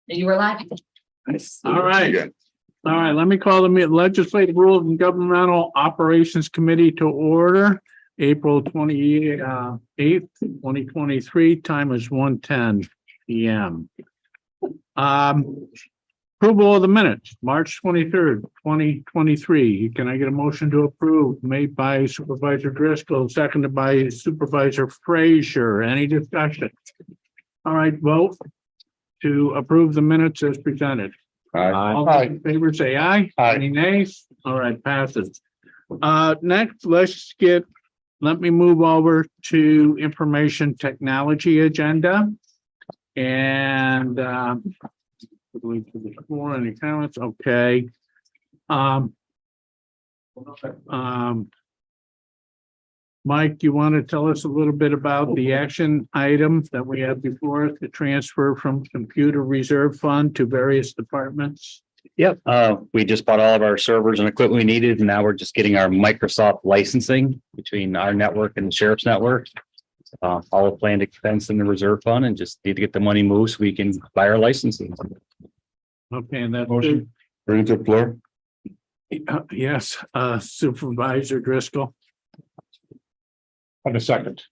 You were laughing. All right. All right, let me call the Legislative Rules and Governmental Operations Committee to order. April 28th, 2023, time is 1:10 p.m. Approval of the minutes, March 23rd, 2023. Can I get a motion to approve? Made by Supervisor Driscoll, seconded by Supervisor Frazier. Any discussion? All right, vote to approve the minutes as presented. All those in favor say aye. Aye. Any nays? All right, passes. Next, let me move over to information technology agenda. And going to the floor, any comments? Okay. Mike, you want to tell us a little bit about the action items that we have before us, the transfer from computer reserve fund to various departments? Yep, we just bought all of our servers and equipment we needed, and now we're just getting our Microsoft licensing between our network and the sheriff's network. All the planned expense in the reserve fund, and just need to get the money moved so we can buy our licenses. Okay, and that Motion. Bring it to the floor. yes, Supervisor Driscoll. On a second.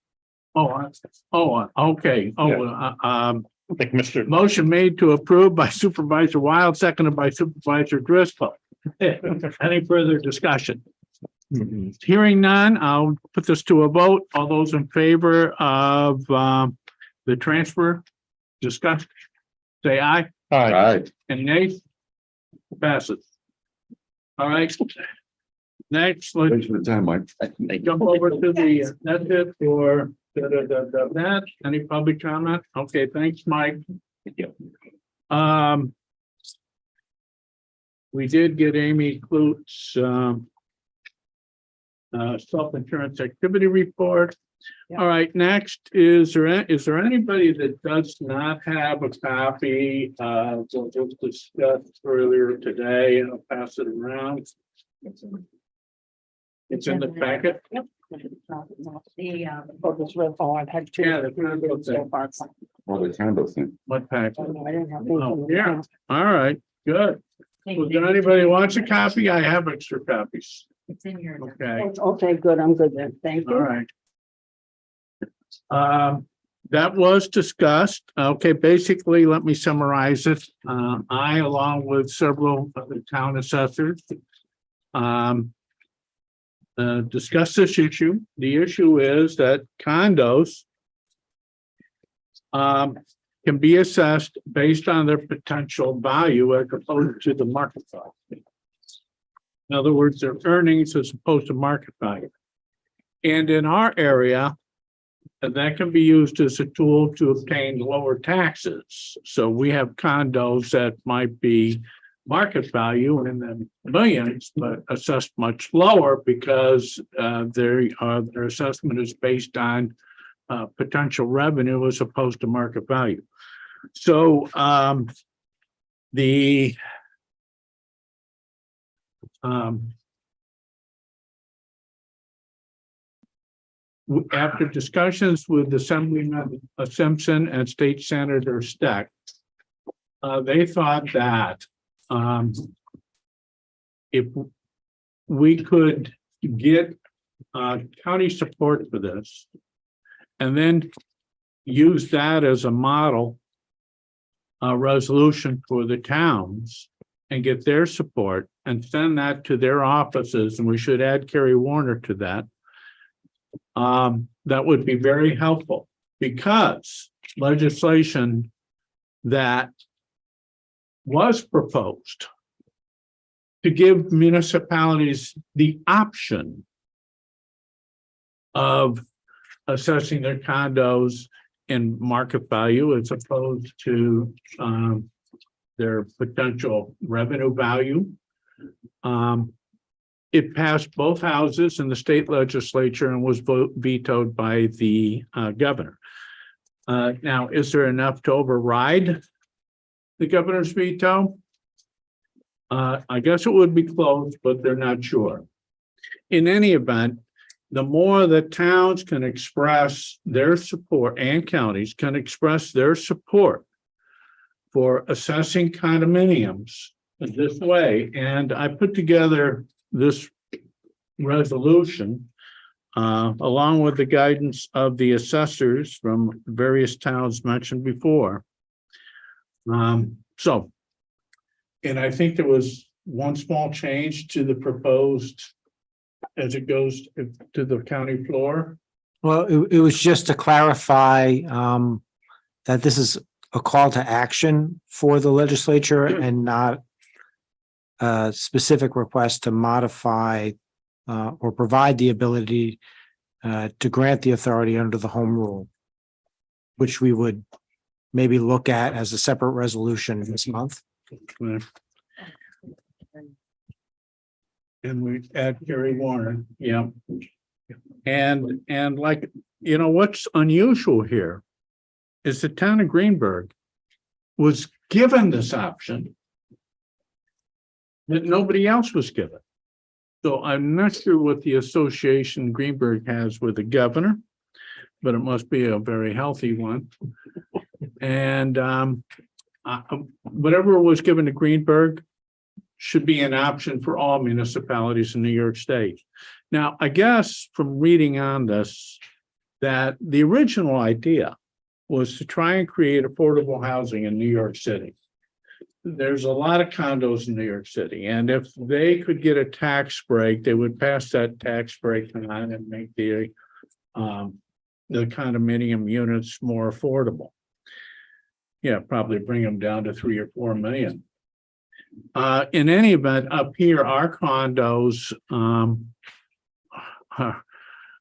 Okay. Like Mr. Motion made to approve by Supervisor Wild, seconded by Supervisor Driscoll. Any further discussion? Hearing none, I'll put this to a vote. All those in favor of the transfer, discuss, say aye. Aye. Right. Any nays? Passes. All right. Next, let's Thanks for the time, Mike. jump over to the, that's it for that. Any public comment? Okay, thanks, Mike. We did get Amy Klutz, self-insurance activity report. Yeah. All right, next, is there anybody that does not have a copy of what was discussed earlier today? And I'll pass it around. It's in the packet. Yep. This red phone, I've had two. Yeah, the condo thing. So far. Well, the condo thing. What packet? I didn't have. Oh, yeah. All right, good. Well, did anybody wants a copy? I have extra copies. It's in your. Okay, Okay, good, I'm good then, thank all you. right. That was discussed. Okay, basically, let me summarize it. I, along with several of the town assessors, discussed this issue. The issue is that condos can be assessed based on their potential value as opposed to the market value. In other words, their earnings as opposed to market value. And in our area, that can be used as a tool to obtain lower taxes. So we have condos that might be market value in the millions, but assessed much lower because their assessment is based on potential revenue as opposed to market value. So after discussions with Assemblyman Simpson and State Senator Steck, they thought that if we could get county support for this and then use that as a model resolution for the towns and get their support and send that to their offices, and we should add Kerry Warner to that. That would be very helpful because legislation that was proposed to give municipalities the option of assessing their condos in market value as opposed to their potential revenue value. It passed both houses in the state legislature and was vetoed by the governor. Now, is there enough to override the governor's veto? I guess it would be close, but they're not sure. In any event, the more that towns can express their support and counties can express their support for assessing condominiums this way, and I put together this resolution along with the guidance of the assessors from various towns mentioned before. So, and I think there was one small change to the proposed as it goes to the county floor. Well, it was just to clarify that this is a call to action for the legislature and not a specific request to modify or provide the ability to grant the authority under the home rule, which we would maybe look at as a separate resolution this month. And we add Gary Warner, yeah. And like, you know, what's unusual here is the town of Greenberg was given this option that nobody else was given. So I'm not sure what the association Greenberg has with the governor, but it must be a very healthy one. And whatever was given to Greenberg should be an option for all municipalities in New York State. Now, I guess from reading on this, that the original idea was to try and create affordable housing in New York City. There's a lot of condos in New York City, and if they could get a tax break, they would pass that tax break on and make the condominium units more affordable. Yeah, probably bring them down to 3 or 4 million. In any event, up here, our condos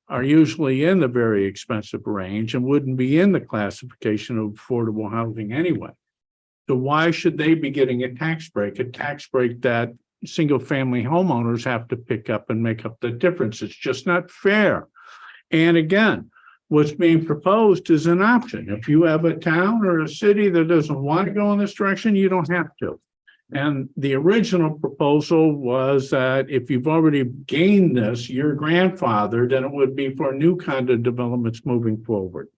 are usually in the very expensive range and wouldn't be in the classification of affordable housing anyway. So why should they be getting a tax break that single family homeowners have to pick up and make up the difference? It's just not fair. And again, what's being proposed is an option. If you have a town or a city that doesn't want to go in this direction, you don't have to. And the original proposal was that if you've already gained this, your grandfather, then it would be for new condo developments moving forward.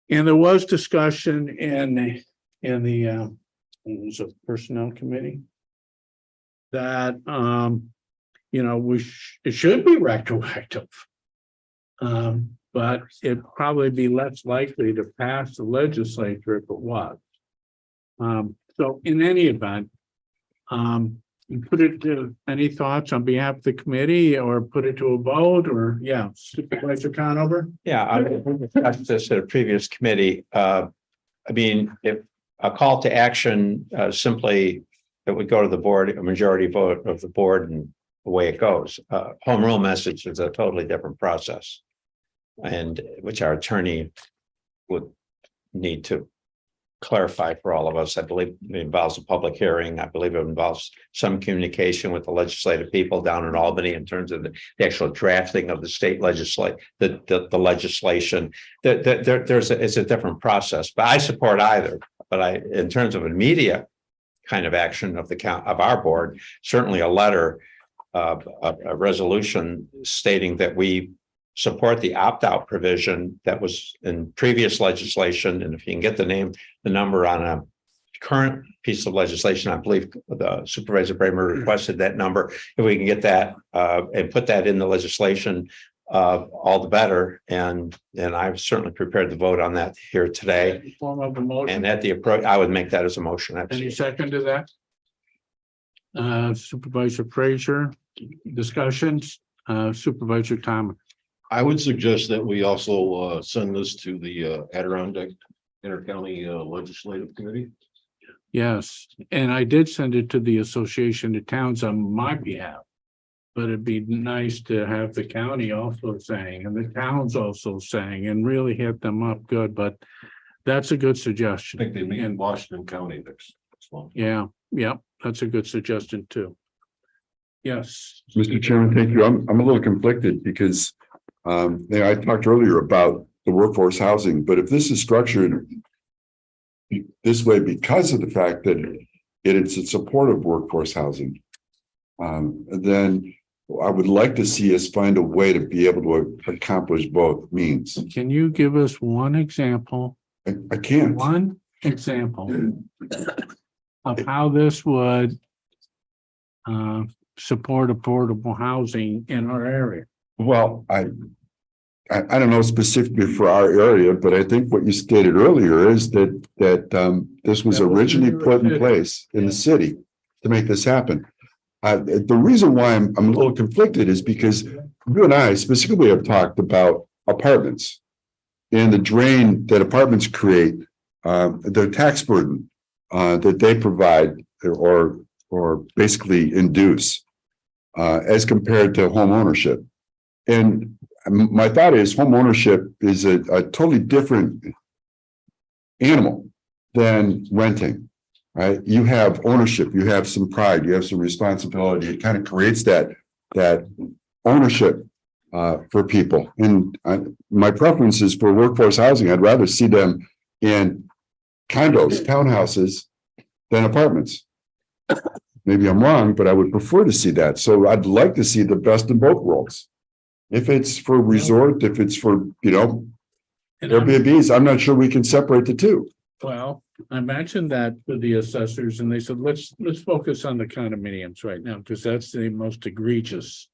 And there was discussion in the it was a personnel committee that you know it should be retroactive, but it'd probably be less likely to pass the legislature if it was. So in any event, put it to any thoughts on behalf of the committee or put it to a vote or Supervisor Conover? Yeah, I discussed this at a previous committee. I mean, if a call to action simply it would go to the board, a majority vote of the board, and away it goes. Home rule message is a totally different process, and which our attorney would need to clarify for all of us. I believe it involves a public hearing. I believe it involves some communication with the legislative people down in Albany in terms of the actual drafting of the state legislation, the legislation. It's a different process, but I support either. But in terms of immediate kind of action of our board, certainly a letter, a resolution stating that we support the opt-out provision that was in previous legislation. And if you can get the number on a current piece of legislation, I believe the Supervisor Bramer requested that number. If we can get that and put that in the legislation, all the better. And I've certainly prepared to vote on that here today. Form of a motion. And at the approach, I would make that as a motion. Any second to that? Supervisor Frazier, discussions, Supervisor Thomas. I would suggest that we also send this to the Adirondack Intercounty Legislative Committee. Yes, and I did send it to the Association of Towns on my behalf. But it'd be nice to have the county also saying, and the towns also saying, and really hit them up good, but that's a good suggestion. I think they meet in Washington County next month. Yeah, that's a good suggestion too. Yes. Mr. Chairman, thank you. I'm a little conflicted because I talked earlier about the workforce housing, but if this is structured this way because of the fact that it's in support of workforce housing, then I would like to see us find a way to be able to accomplish both means. Can you give us one example? I can't. One? example of how this would support affordable housing in our area. Well, I don't know specifically for our area, but I think what you stated earlier is that this was That was originally in the put in city. place in the city to make this happen. The reason why I'm a little conflicted is because you and I specifically have talked about apartments and the drain that apartments create, the tax burden that they provide or basically induce as compared to home ownership. And my thought is home ownership is a totally different animal than renting, right? You have ownership, you have some pride, you have some responsibility. It kind of creates that ownership for people. And my preference is for workforce housing. I'd rather see them in condos, townhouses than apartments. Maybe I'm wrong, but I would prefer to see that. So I'd like to see the best in both worlds. If it's for resort, if it's for, And I'm- Airbnbs, I'm not sure we can separate the two. Well, I mentioned that to the assessors and they said, let's focus on the condominiums right now, because that's the most egregious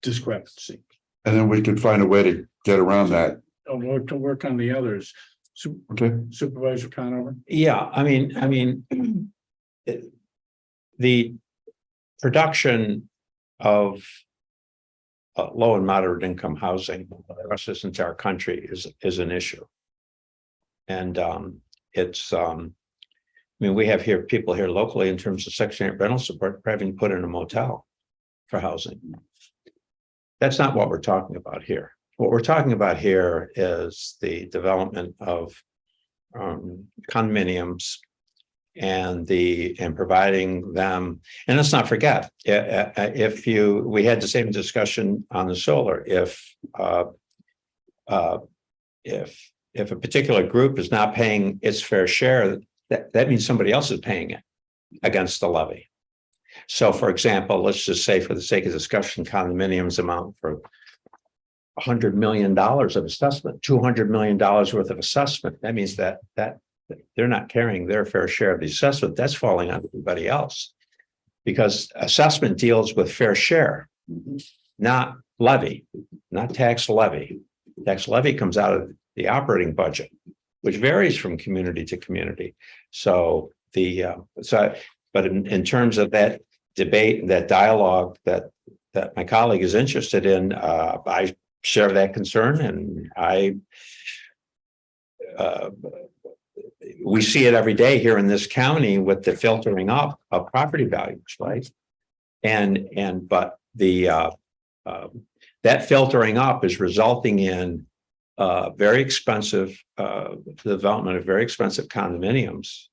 discrepancy. And then we can find a way to get around that. Or to work on the others. Okay. Supervisor Conover? Yeah, I mean, the production of low and moderate income housing across this entire country is an issue. And it's we have here people here locally in terms of Section 8 rental support having put in a motel for housing. That's not what we're talking about here. What we're talking about here is the development of condominiums and providing them. And let's not forget, we had the same discussion on the solar. If a particular group is not paying its fair share, that means somebody else is paying it against the levy. So, for example, let's just say, for the sake of discussion, condominiums amount for $100 million of assessment, $200 million worth of assessment. That means that they're not carrying their fair share of the assessment. That's falling on everybody else, because assessment deals with fair share, not levy, not tax levy. Tax levy comes out of the operating budget, which varies from community to community. So but in terms of that debate and that dialogue that my colleague is interested in, I share that concern, and we see it every day here in this county with the filtering up of property values, right? But that filtering up is resulting in very expensive development of very expensive condominiums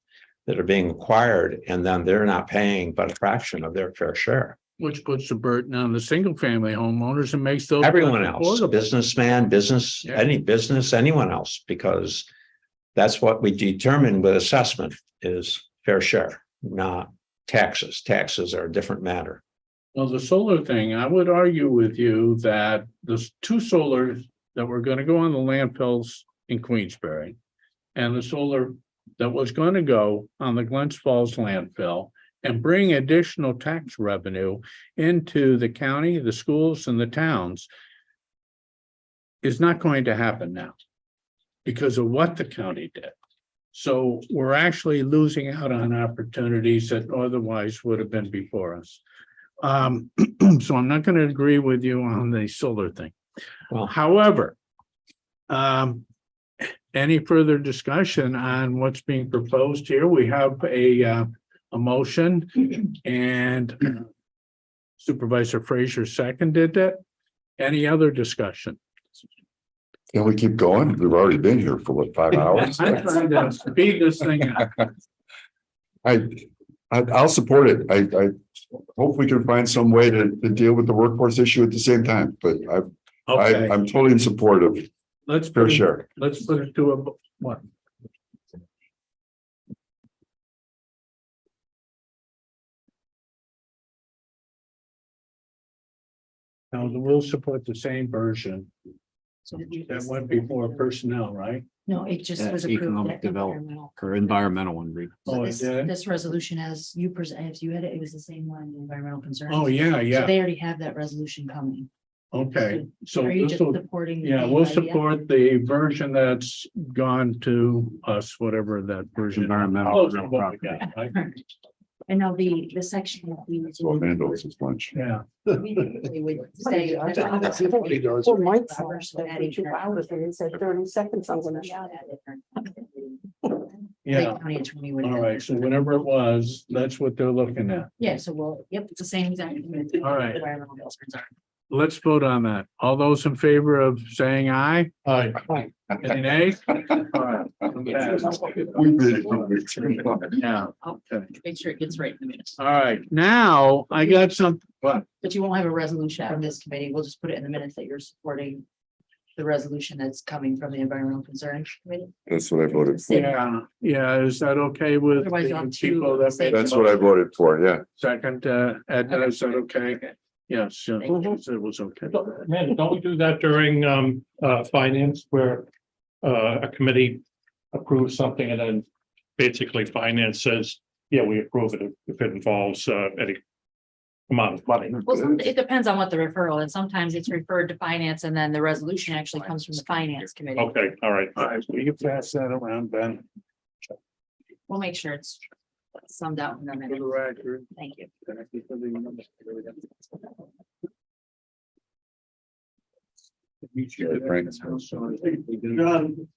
that are being acquired, and then they're not paying but a fraction of their fair share. Which puts the burden on the single family homeowners and makes those. Everyone else, affordable. businessman, business, Yeah. any business, anyone else, because that's what we determine with assessment is fair share, not taxes. Taxes are a different matter. Well, the solar thing, I would argue with you that there's two solars that were going to go on the landfills in Queensbury, and the solar that was going to go on the Glens Falls landfill and bring additional tax revenue into the county, the schools, and the towns is not going to happen now because of what the county did. So we're actually losing out on opportunities that otherwise would have been before us. So I'm not going to agree with you on the solar thing. Well, However, any further discussion on what's being proposed here? We have a motion, and Supervisor Frazier seconded it. Any other discussion? Can we keep going? We've already been here for what, 5 hours? I'm trying to speed this thing up. I'll support it. I hope we can find some way to deal with the workforce issue at the same time, but Okay, I'm totally in support of let's fair put it, share. let's put it to a what? Now, we'll support the same version that went before personnel, right? No, it just was approved. Economic at development environmental. or environmental one. Oh, it This, did? this resolution as you present, as you had it, it was the same one, the environmental concerns. Oh, yeah, So yeah. they already have that resolution coming. Okay, so Are you this just will, supporting? yeah, the we'll idea? support the version that's gone to us, whatever that version. Environmental Close to real what we property. got, right? And now the section that we. Orlando's is lunch. Yeah. we would say- Well, Mike saw it for 2 hours and he said 30 seconds, I'm gonna shout at it. Yeah, Lake County Attorney would- all right, so whenever it was, that's what they're looking at. Yeah, so we'll, yep, it's the same exact. All right. Environmental concerns are. Let's vote on that. All those in favor of saying aye? Aye. Any nays? All right. We did it. Yeah, I'll okay. make sure it gets right in the minutes. All right, now I got some, what? But you won't have a resolution from this committee. We'll just put it in the minutes that you're supporting the resolution that's coming from the Environmental Concerns Committee. That's what I voted for. Yeah, is that okay with Otherwise you'll the have two people that made That's what I voted for, yeah. second, Ed, is that okay? Yes, yeah, Thank you. it was okay. Man, don't we do that during finance where a committee approves something and then basically finance says, yeah, we approve it if it involves any amount of money. Well, it depends on what the referral is. Sometimes it's referred to finance and then the resolution actually comes from the finance committee. Okay, all right. All right, will you pass that around, Ben? We'll make sure it's summed out in the For the minutes. record. Thank you.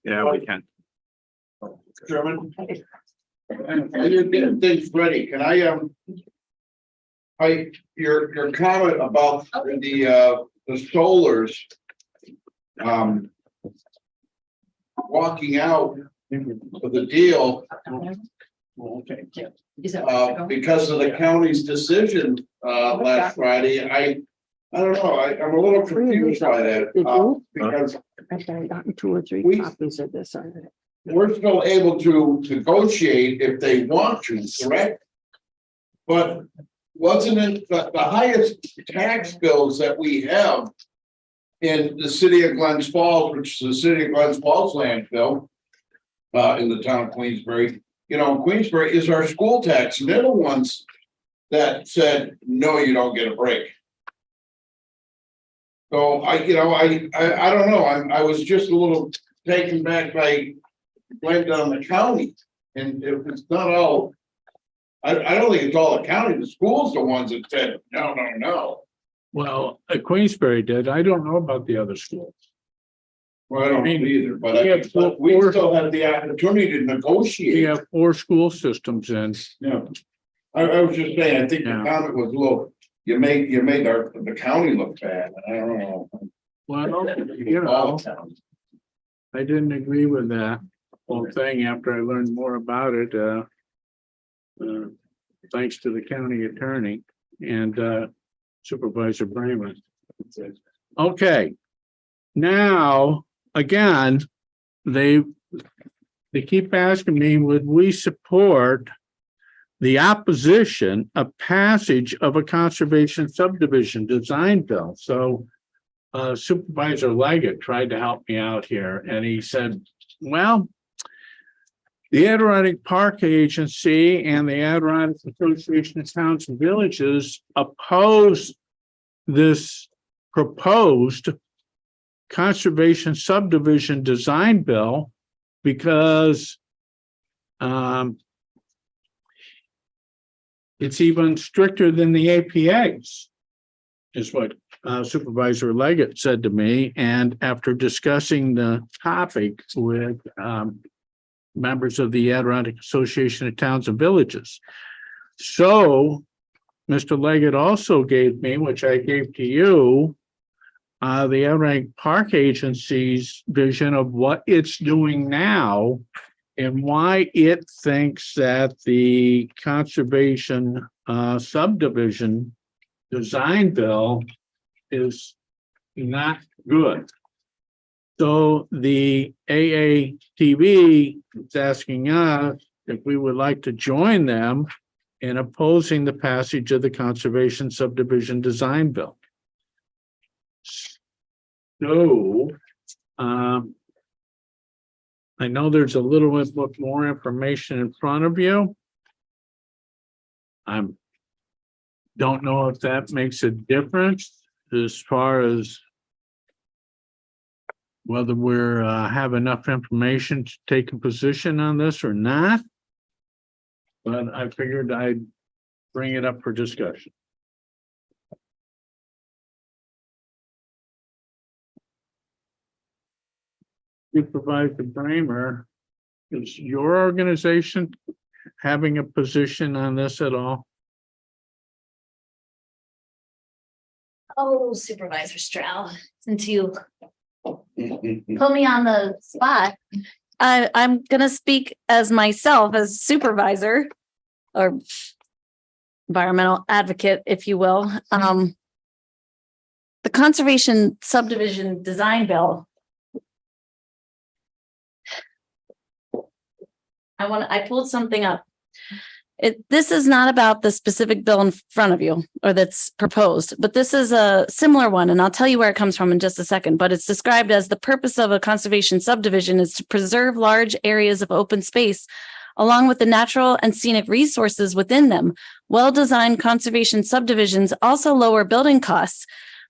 Yeah, we can. Chairman. While you're getting things ready, can your comment about the solars. Walking out of the deal, Okay. Is that? because of the county's decision, last Friday, I don't know, I'm a little confused by that, Did you? because I've gotten 2 or 3 We- copies of this already. we're still able to negotiate if they want to, correct? But wasn't it the highest tax bills that we have in the city of Glens Falls, which is the city of Glens Falls landfill, in the town of Queensbury, Queensbury is our school tax, and they're the ones that said, no, you don't get a break. So I don't know, I was just a little taken back by blamed on the county, and it was not all. I don't think it's all the county, the schools the ones that said, no. Well, Queensbury did. I don't know about the other schools. Well, I don't know either, but Yeah, we still had the opportunity to We negotiate. have 4 school systems in. Yeah. I was just saying, I think the Yeah. comment was, look, you made the county look bad, I don't know. Well, All towns. I didn't agree with that whole thing after I learned more about it, thanks to the county attorney and Supervisor Braman. Okay. Now, again, they keep asking me, would we support the opposition of passage of a conservation subdivision design bill? So Supervisor Leggett tried to help me out here, and he said, well, the Adirondack Park Agency and the Adirondack Association of Towns and Villages oppose this proposed conservation subdivision design bill because it's even stricter than the APAs, is what Supervisor Leggett said to me. And after discussing the topic with members of the Adirondack Association of Towns and Villages. So Mr. Leggett also gave me, which I gave to you, the Adirondack Park Agency's vision of what it's doing now and why it thinks that the conservation subdivision design bill is not good. So the AATV is asking us if we would like to join them in opposing the passage of the conservation subdivision design bill. So, I know there's a little bit more information in front of you. Don't know if that makes a difference as far as whether we're have enough information to take a position on this or not. But I figured I'd bring it up for discussion. Supervisor Bramer, is your organization having a position on this at all? Oh, Supervisor Stroud, since you put me on the spot, I'm gonna speak as myself as supervisor or environmental advocate, if you will. The conservation subdivision design bill. I pulled something up. This is not about the specific bill in front of you or that's proposed, but this is a similar one, and I'll tell you where it comes from in just a second. But it's described as the purpose of a conservation subdivision is to preserve large areas of open space along with the natural and scenic resources within them. Well-designed conservation subdivisions also lower building costs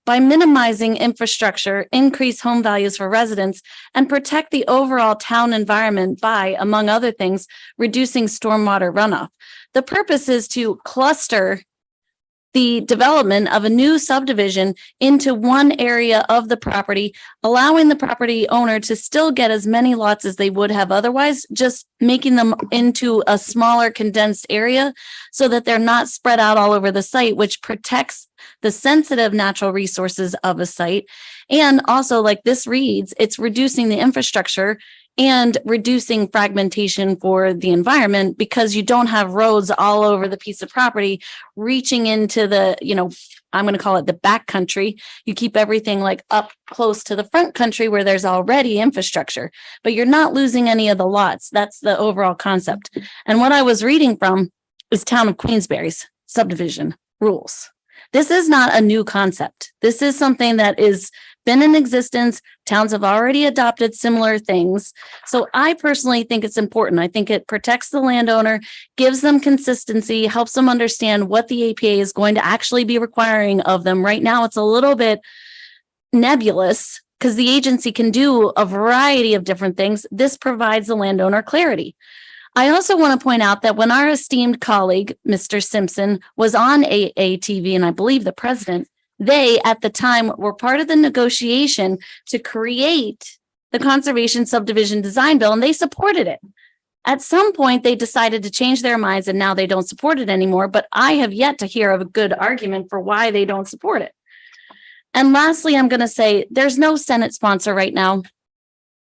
by minimizing infrastructure, increase home values for residents, and protect the overall town environment by, among other things, reducing stormwater runoff. The purpose is to cluster the development of a new subdivision into one area of the property, allowing the property owner to still get as many lots as they would have otherwise, just making them into a smaller condensed area so that they're not spread out all over the site, which protects the sensitive natural resources of a site. And also, like this reads, it's reducing the infrastructure and reducing fragmentation for the environment because you don't have roads all over the piece of property reaching into the, I'm going to call it the back country. You keep everything like up close to the front country where there's already infrastructure, but you're not losing any of the lots. That's the overall concept. And what I was reading from is Town of Queensberry's subdivision rules. This is not a new concept. This is something that is been in existence. Towns have already adopted similar things. So I personally think it's important. I think it protects the landowner, gives them consistency, helps them understand what the APA is going to actually be requiring of them. Right now, it's a little bit nebulous because the agency can do a variety of different things. This provides the landowner clarity. I also want to point out that when our esteemed colleague, Mr. Simpson, was on AATV, and I believe the president, they at the time were part of the negotiation to create the conservation subdivision design bill, and they supported it. At some point, they decided to change their minds and now they don't support it anymore, but I have yet to hear of a good argument for why they don't support it. And lastly, I'm going to say there's no Senate sponsor right now.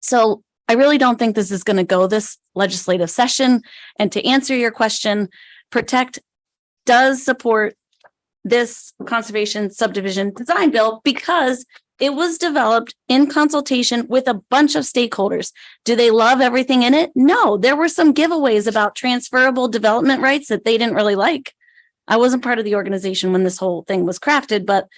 So I really don't think this is going to go this legislative session. And to answer your question, Protect does support this conservation subdivision design bill because it was developed in consultation with a bunch of stakeholders. Do they love everything in it? No, there were some giveaways about transferable development rights that they didn't really like. I wasn't part of the organization when this whole thing was crafted, but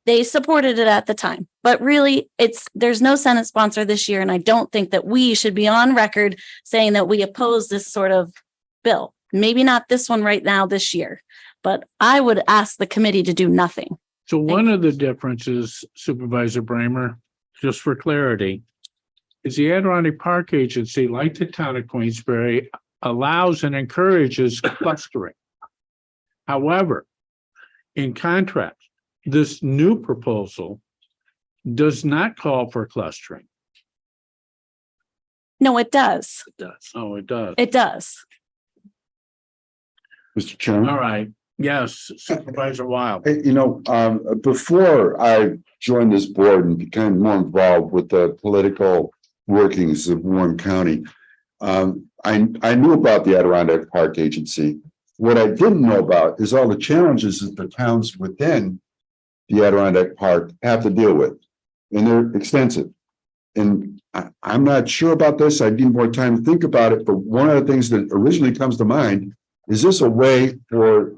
they supported it at the time. But really, there's no Senate sponsor this year, and I don't think that we should be on record saying that we oppose this sort of bill. Maybe not this one right now this year, but I would ask the committee to do nothing. So one of the differences, Supervisor Bramer, just for clarity, is the Adirondack Park Agency, like the town of Queensberry, allows and encourages clustering. However, in contrast, this new proposal does not call for clustering. No, it does. It does. Oh, it does. It does. Mr. Chairman. All right. Yes, Supervisor Wild. Hey, before I joined this board and became more involved with the political workings of Warren County, I knew about the Adirondack Park Agency. What I didn't know about is all the challenges that the towns within the Adirondack Park have to deal with, and they're extensive. And I'm not sure about this. I need more time to think about it. But one of the things that originally comes to mind is this a way for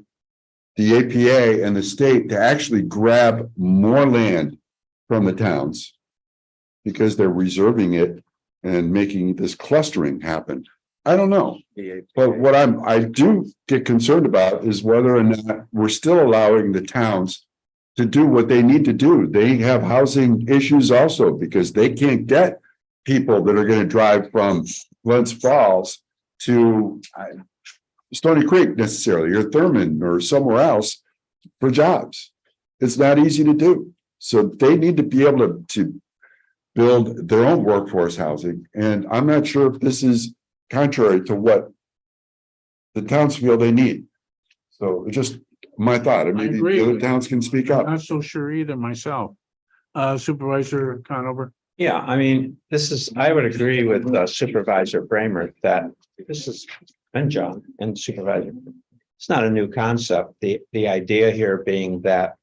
the APA and the state to actually grab more land from the towns because they're reserving it and making this clustering happen. I don't know. But what I do get concerned about is whether or not we're still allowing the towns to do what they need to do. They have housing issues also because they can't get people that are going to drive from Glens Falls to Stony Creek necessarily, or Thurman or somewhere else for jobs. It's not easy to do. So they need to be able to build their own workforce housing. And I'm not sure if this is contrary to what the towns feel they need. So it's just my thought, and maybe agree the other with towns can speak up. Not so sure either myself. Supervisor Conover. Yeah, I mean, I would agree with Supervisor Bramer that this is, and John and Supervisor. It's not a new concept. The idea here being that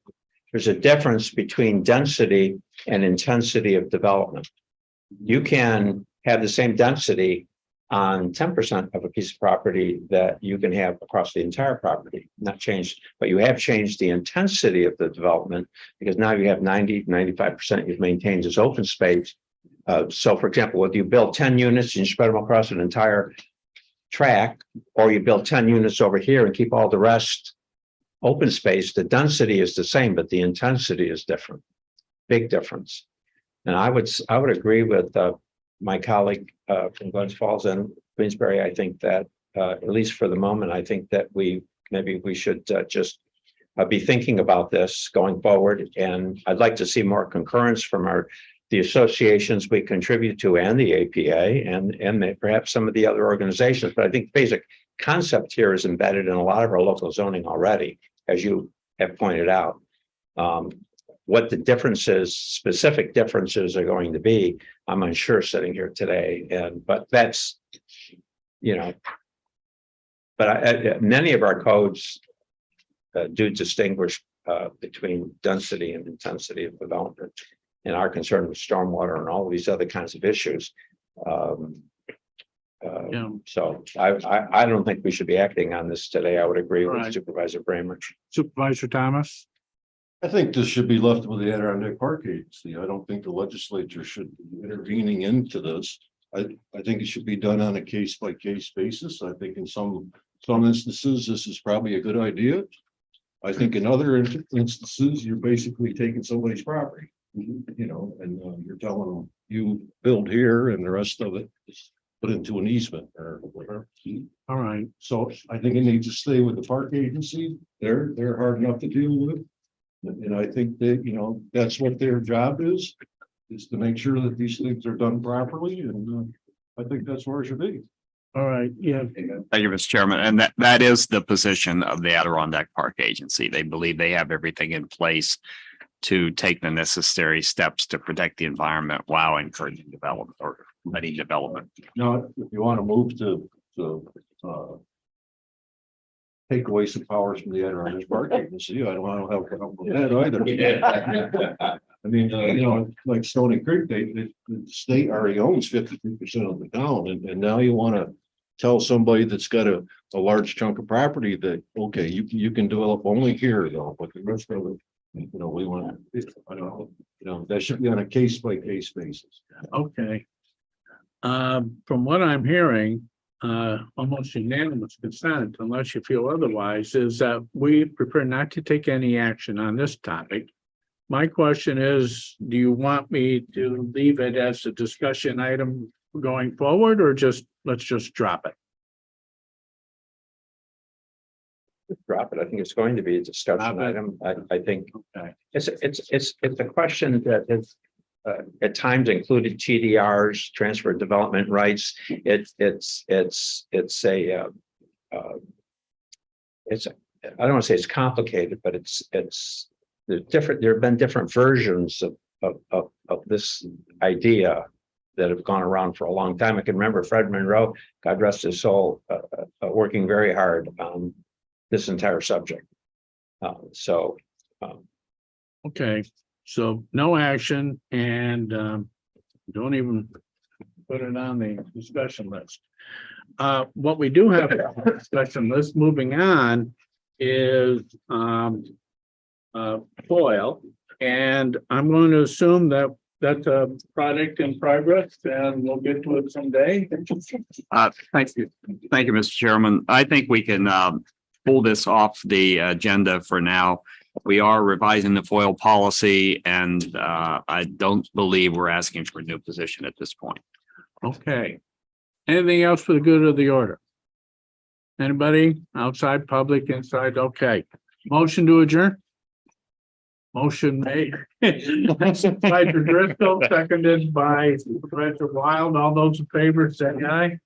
there's a difference between density and intensity of development. You can have the same density on 10% of a piece of property that you can have across the entire property, not changed, but you have changed the intensity of the development because now you have 95% you've maintained as open space. So for example, whether you build 10 units and you spread them across an entire track, or you build 10 units over here and keep all the rest open space, the density is the same, but the intensity is different. Big difference. And I would agree with my colleague from Glens Falls and Queensbury. I think that at least for the moment, I think that maybe we should just be thinking about this going forward. And I'd like to see more concurrence from the associations we contribute to and the APA and perhaps some of the other organizations. But I think the basic concept here is embedded in a lot of our local zoning already, as you have pointed out. What the differences, specific differences are going to be, I'm unsure sitting here today. But that's, but many of our codes do distinguish between density and intensity of development, and are concerned with stormwater and all of these other kinds of issues. So I don't think we should be acting on this today. I would agree with Supervisor Bramer. Supervisor Thomas. I think this should be left with the Adirondack Park Agency. I don't think the legislature should be intervening into this. I think it should be done on a case by case basis. I think in some instances, this is probably a good idea. I think in other instances, you're basically taking somebody's property, and you're telling them you build here and the rest of it is put into an easement or whatever. All right. So I think it needs to stay with the park agency. They're hard enough to deal with. And I think that, that's what their job is to make sure that these things are done properly. And I think that's where it should be. All right. Yeah. Thank you, Mr. Chairman. And that is the position of the Adirondack Park Agency. They believe they have everything in place to take the necessary steps to protect the environment while encouraging development or letting development. Now, if you want to move to take away some powers from the Adirondack Park Agency, I don't have a problem with that either. I mean, like Stony Creek, the state already owns 53% of the town, and now you want to tell somebody that's got a large chunk of property that, okay, you can develop only here though, but the rest of it, we want to, I don't know, that should be on a case by case basis. Okay. From what I'm hearing, almost unanimous consent, unless you feel otherwise, is that we prefer not to take any action on this topic. My question is, do you want me to leave it as a discussion item going forward, or let's just drop it? Drop it. I think it's going to be a discussion item. I think it's a question that is at times included TDRs, transfer development rights. I don't want to say it's complicated, but there have been different versions of this idea that have gone around for a long time. I can remember Fred Monroe, God rest his soul, working very hard on this entire subject. Okay, so no action, and don't even put it on the discussion list. What we do have on the discussion list moving on is foil, and I'm going to assume that That's a project in progress and we'll get to it someday. Thank you. Thank you, Mr. Chairman. I think we can pull this off the agenda for now. We are revising the FOIL policy and I don't believe we're asking for a new position at this point. Okay. Anything else for the good of the order? Anybody outside, public, inside? Okay. Motion to adjourn? Motion made. Supervisor Driscoll, seconded by Supervisor Wild. All those in favor, say aye.